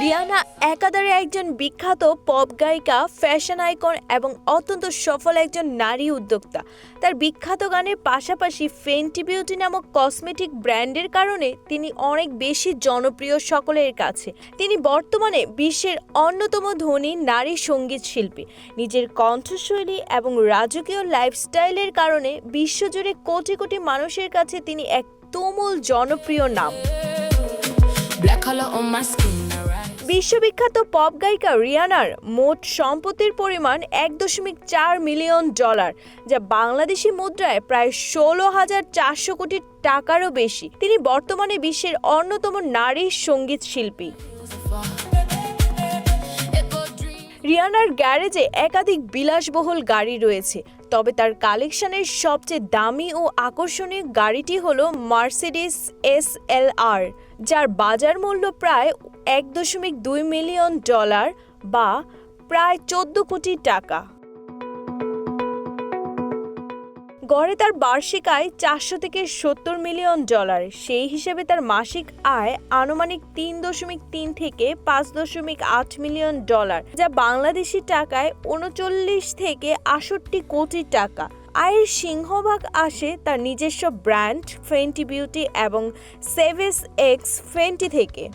Rihanna একাধারে একজন বিখ্যাত পপ গায়িকা, ফ্যাশন আইকন এবং অত্যন্ত সফল একজন নারী উদ্যোক্তা। তার বিখ্যাত গানের পাশাপাশি ফেন্টি বিউটি নামক কসমেটিক ব্র্যান্ডের কারণে তিনি অনেক বেশি জনপ্রিয় সকলের কাছে। তিনি বর্তমানে বিশ্বের অন্যতম ধনী নারী সঙ্গীত শিল্পী। নিজের কণ্ঠশৈলী এবং রাজকীয় লাইফস্টাইলের কারণে বিশ্বজুড়ে কোটি কোটি মানুষের কাছে তিনি এক তুমুল জনপ্রিয় নাম। বিশ্ববিখ্যাত পপ গায়িকা রিয়ানার মোট সম্পত্তির পরিমাণ $1.4 মিলিয়ন, যা বাংলাদেশি মুদ্রায় প্রায় 16,400 কোটি টাকারও বেশি। তিনি বর্তমানে বিশ্বের অন্যতম নারী সঙ্গীত শিল্পী। রিয়ানার গ্যারেজে একাধিক বিলাসবহুল গাড়ি রয়েছে, তবে তার কালেকশনের সবচেয়ে দামি ও আকর্ষণীয় গাড়িটি হলো মার্সিডিজ SLR, যার বাজার মূল্য প্রায় $1.2 মিলিয়ন বা প্রায় 14 কোটি টাকা। গড়ে তার বার্ষিক আয় $400 থেকে $70 মিলিয়ন। সেই হিসেবে তার মাসিক আয় আনুমানিক $3.3 থেকে $5.8 মিলিয়ন, যা বাংলাদেশি টাকায় 39 থেকে 68 কোটি টাকা। আয়ের সিংহভাগ আসে তার নিজস্ব ব্র্যান্ড ফেন্টি বিউটি এবং সেভেস এক্স ফেন্টি থেকে।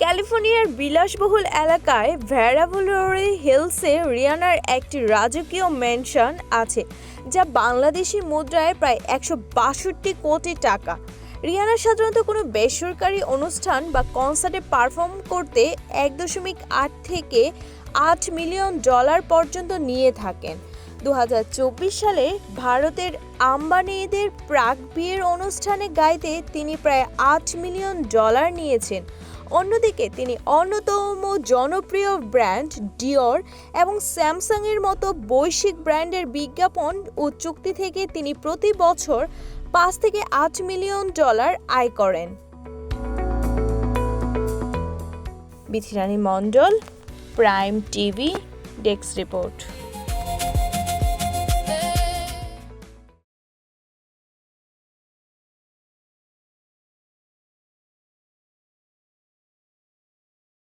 ক্যালিফোর্নিয়ার বিলাসবহুল এলাকায় ভ্যারাভোলোরি হিলসে রিয়ানার একটি রাজকীয় ম্যানশন আছে, যা বাংলাদেশি মুদ্রায় প্রায় 162 কোটি টাকা। রিয়ানা সাধারণত কোনো বেসরকারি অনুষ্ঠান বা কনসার্টে পারফর্ম করতে $1.8 থেকে $8 মিলিয়ন পর্যন্ত নিয়ে থাকেন। 2024 সালে ভারতের আম্বানিদের প্রাক বিয়ের অনুষ্ঠানে গাইতে তিনি প্রায় $8 মিলিয়ন নিয়েছেন। অন্যদিকে তিনি অন্যতম জনপ্রিয় ব্র্যান্ড ডিওর এবং স্যামসাংয়ের মতো বৈশ্বিক ব্র্যান্ডের বিজ্ঞাপন ও চুক্তি থেকে তিনি প্রতি বছর $5 থেকে $8 মিলিয়ন আয় করেন। বিথি রানী মণ্ডল, প্রাইম টিভি, ডেস্ক রিপোর্ট।